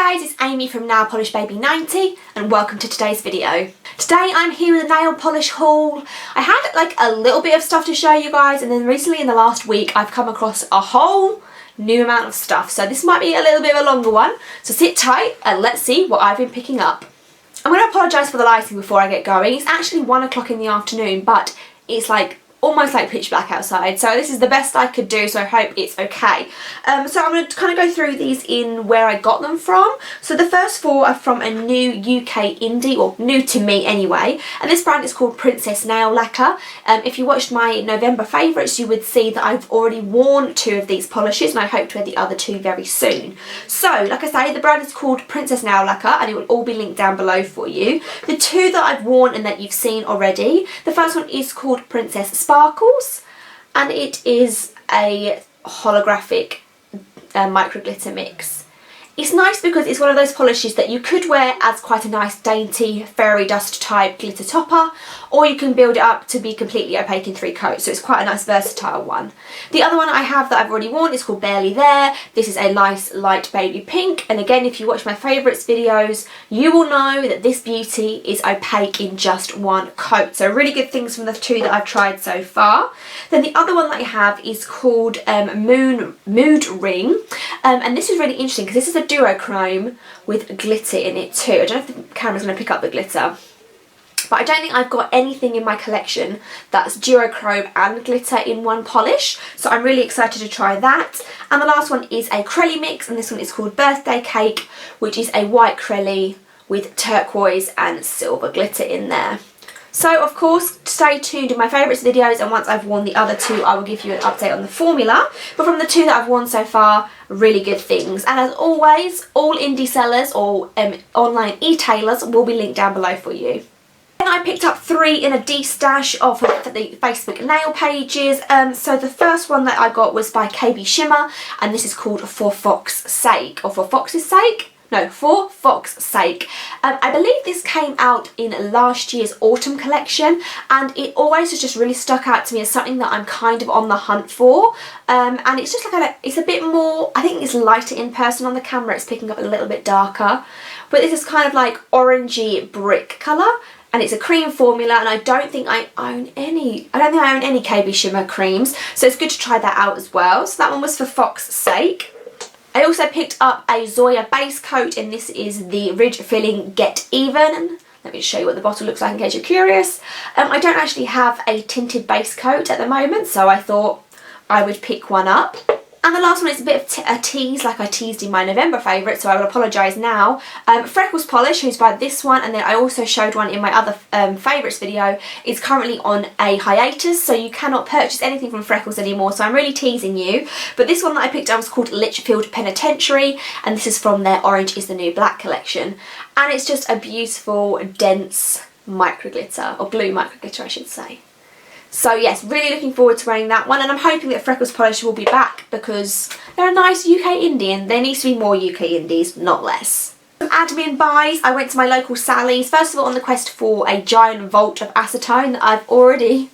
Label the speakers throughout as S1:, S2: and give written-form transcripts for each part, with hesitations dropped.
S1: Hi guys, it's Amy from Nail Polish Baby 90 and welcome to today's video. Today I'm here with a nail polish haul. I had like a little bit of stuff to show you guys, and then recently in the last week I've come across a whole new amount of stuff. So this might be a little bit of a longer one. So sit tight and let's see what I've been picking up. I'm going to apologise for the lighting before I get going. It's actually 1 o'clock in the afternoon, but it's like almost like pitch black outside, so this is the best I could do, so I hope it's okay. So I'm going to kind of go through these in where I got them from. So the first four are from a new UK indie, or new to me anyway, and this brand is called Princess Nail Lacquer. If you watched my November favourites, you would see that I've already worn 2 of these polishes and I hope to wear the other 2 very soon. So like I say, the brand is called Princess Nail Lacquer and it will all be linked down below for you. The 2 that I've worn and that you've seen already, the first one is called Princess Sparkles, and it is a holographic micro glitter mix. It's nice because it's one of those polishes that you could wear as quite a nice dainty fairy dust type glitter topper, or you can build it up to be completely opaque in 3 coats, so it's quite a nice versatile one. The other one I have that I've already worn is called Barely There. This is a nice light baby pink, and again, if you watch my favourites videos you will know that this beauty is opaque in just 1 coat, so really good things from the 2 that I've tried so far. Then the other one that I have is called Mood Ring, and this is really interesting because this is a duochrome with glitter in it too. I don't know if the camera's going to pick up the glitter, but I don't think I've got anything in my collection that's duochrome and glitter in 1 polish, so I'm really excited to try that. And the last one is a Crelly mix, and this one is called Birthday Cake, which is a white Crelly with turquoise and silver glitter in there. So of course, stay tuned in my favourites videos, and once I've worn the other 2 I will give you an update on the formula. But from the 2 that I've worn so far, really good things. And as always, all indie sellers or online e-tailers will be linked down below for you. Then I picked up 3 in a de-stash of the Facebook nail pages. So the first one that I got was by KB Shimmer, and this is called For Fox's Sake, or For Fox's Sake? No, For Fox's Sake. I believe this came out in last year's autumn collection, and it always has just really stuck out to me as something that I'm kind of on the hunt for. And it's just like it's a bit more, I think it's lighter in person. On the camera it's picking up a little bit darker, but this is kind of like orangey brick colour, and it's a cream formula, and I don't think I own any KB Shimmer creams, so it's good to try that out as well. So that one was For Fox's Sake. I also picked up a Zoya base coat, and this is the Ridge Filling Get Even. Let me show you what the bottle looks like in case you're curious. I don't actually have a tinted base coat at the moment, so I thought I would pick one up. And the last one is a bit of a tease, like I teased in my November favourite, so I will apologise now. Freckles polish, who's by this one, and then I also showed one in my other favourites video, is currently on a hiatus, so you cannot purchase anything from Freckles anymore, so I'm really teasing you. But this one that I picked up was called Litchfield Penitentiary, and this is from their Orange is the New Black collection. And it's just a beautiful, dense micro glitter, or blue micro glitter I should say. So yes, really looking forward to wearing that one, and I'm hoping that Freckles Polish will be back because they're a nice UK indie, and there needs to be more UK indies, not less. Some admin buys. I went to my local Sally's, first of all on the quest for a giant vault of acetone that I've already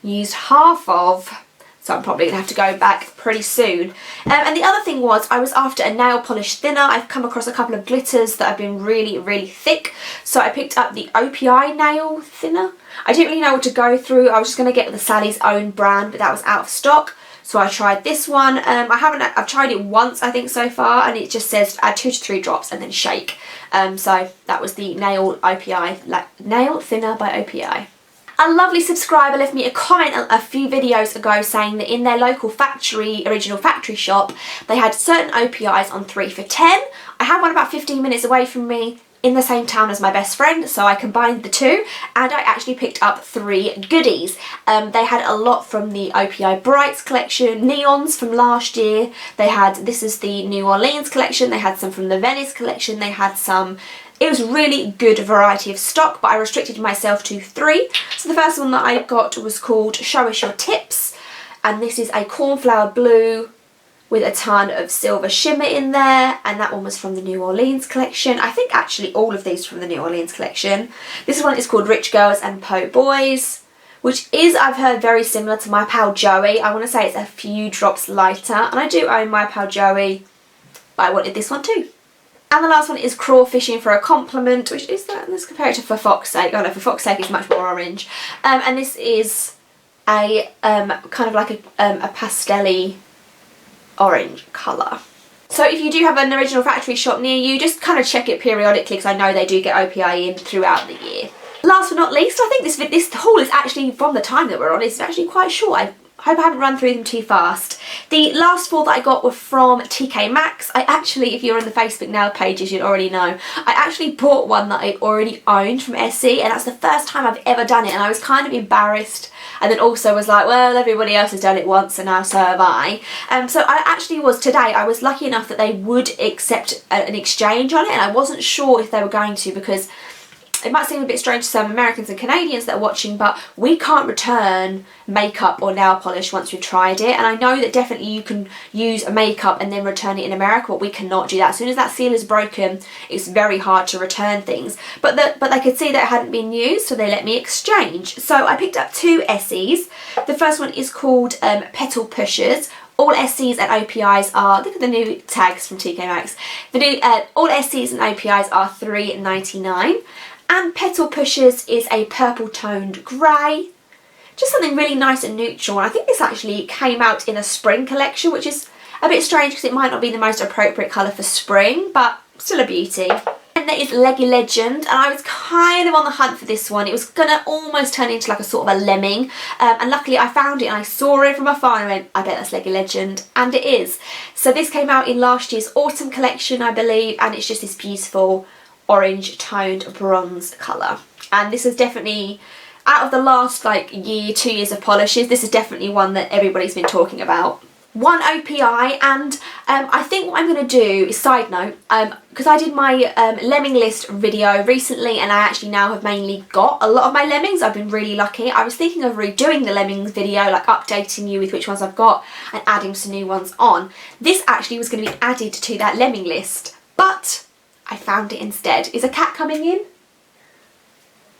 S1: used half of, so I'm probably going to have to go back pretty soon. And the other thing was, I was after a nail polish thinner. I've come across a couple of glitters that have been really, really thick, so I picked up the OPI nail thinner. I didn't really know what to go through. I was just going to get the Sally's own brand, but that was out of stock, so I tried this one. I've tried it once I think so far, and it just says add 2 to 3 drops and then shake. So that was the nail thinner by OPI. A lovely subscriber left me a comment a few videos ago saying that in their local original factory shop, they had certain OPIs on 3 for 10. I have one about 15 minutes away from me in the same town as my best friend, so I combined the 2 and I actually picked up 3 goodies. They had a lot from the OPI Brights collection, neons from last year. This is the New Orleans collection, they had some from the Venice collection, they had some. It was really good variety of stock, but I restricted myself to 3. So the first one that I got was called Show Us Your Tips, and this is a cornflower blue with a ton of silver shimmer in there, and that one was from the New Orleans collection. I think actually all of these from the New Orleans collection. This one is called Rich Girls and Po Boys, which is, I've heard, very similar to my pal Joey. I want to say it's a few drops lighter, and I do own my pal Joey, but I wanted this one too. And the last one is Crayfishin For A Compliment, which is that, let's compare it to For Fox's Sake. Oh no, For Fox's Sake is much more orange. And this is a kind of like a pastel-y orange colour. So if you do have an original factory shop near you, just kind of check it periodically, because I know they do get OPI in throughout the year. Last but not least, I think this haul is actually, from the time that we're on, it's actually quite short. I hope I haven't run through them too fast. The last 4 that I got were from TK Maxx. I actually, if you're on the Facebook nail pages, you'd already know, I actually bought one that I already owned from Essie, and that's the first time I've ever done it, and I was kind of embarrassed, and then also was like, well, everybody else has done it once and now so have I. So I actually was, today, I was lucky enough that they would accept an exchange on it, and I wasn't sure if they were going to, because it might seem a bit strange to some Americans and Canadians that are watching, but we can't return makeup or nail polish once we've tried it. And I know that definitely you can use a makeup and then return it in America, but we cannot do that. As soon as that seal is broken, it's very hard to return things. But they could see that it hadn't been used, so they let me exchange. So I picked up 2 Essies. The first one is called Petal Pushers. All Essies and OPIs are, look at the new tags from TK Maxx. The new, all Essies and OPIs are $3.99. And Petal Pushers is a purple toned grey. Just something really nice and neutral. And I think this actually came out in a spring collection, which is a bit strange because it might not be the most appropriate colour for spring, but still a beauty. And there is Leggy Legend, and I was kind of on the hunt for this one. It was going to almost turn into like a sort of a lemming, and luckily I found it and I saw it from afar and I went, I bet that's Leggy Legend, and it is. So this came out in last year's autumn collection, I believe, and it's just this beautiful orange toned bronze colour. And this is definitely, out of the last like year, 2 years of polishes, this is definitely one that everybody's been talking about. 1 OPI, and I think what I'm going to do is, side note, because I did my lemming list video recently and I actually now have mainly got a lot of my lemmings. I've been really lucky. I was thinking of redoing the lemmings video, like updating you with which ones I've got and adding some new ones on. This actually was going to be added to that lemming list, but I found it instead. Is a cat coming in?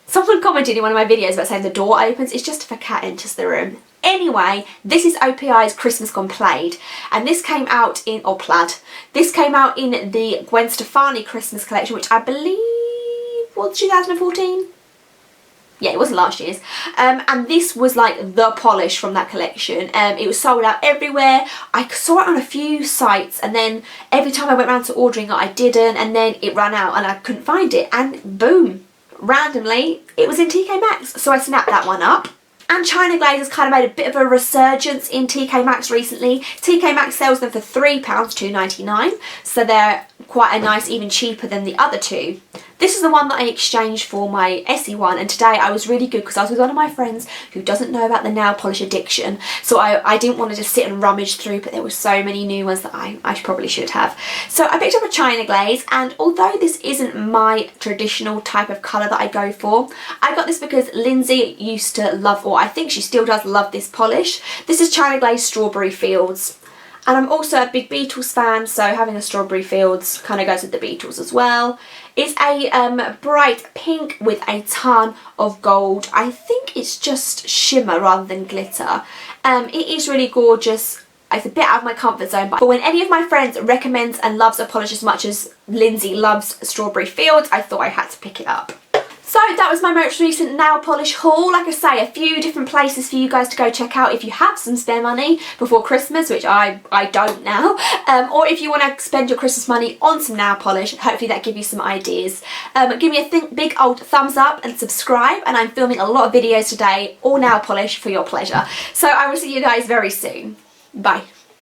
S1: Someone commented in one of my videos about saying the door opens. It's just if a cat enters the room. Anyway, this is OPI's Christmas Gone Plaid, and this came out in, or Plaid, this came out in the Gwen Stefani Christmas collection, which I believe was 2014. Yeah, it wasn't last year's. And this was like the polish from that collection. It was sold out everywhere. I saw it on a few sites, and then every time I went around to ordering it, I didn't, and then it ran out and I couldn't find it, and boom, randomly it was in TK Maxx, so I snapped that one up. And China Glaze has kind of made a bit of a resurgence in TK Maxx recently. TK Maxx sells them for £3, $2.99, so they're quite a nice, even cheaper than the other 2. This is the one that I exchanged for my Essie one, and today I was really good because I was with one of my friends who doesn't know about the nail polish addiction, so I didn't want to just sit and rummage through, but there were so many new ones that I probably should have. So I picked up a China Glaze, and although this isn't my traditional type of colour that I go for, I got this because Lindsay used to love, or I think she still does love, this polish. This is China Glaze Strawberry Fields. And I'm also a big Beatles fan, so having a Strawberry Fields kind of goes with the Beatles as well. It's a bright pink with a ton of gold. I think it's just shimmer rather than glitter. It is really gorgeous. It's a bit out of my comfort zone, but when any of my friends recommends and loves a polish as much as Lindsay loves Strawberry Fields, I thought I had to pick it up. So that was my most recent nail polish haul. Like I say, a few different places for you guys to go check out if you have some spare money before Christmas, which I don't now. Or if you want to spend your Christmas money on some nail polish, hopefully that gives you some ideas. Give me a big old thumbs up and subscribe, and I'm filming a lot of videos today, all nail polish for your pleasure. So I will see you guys very soon. Bye.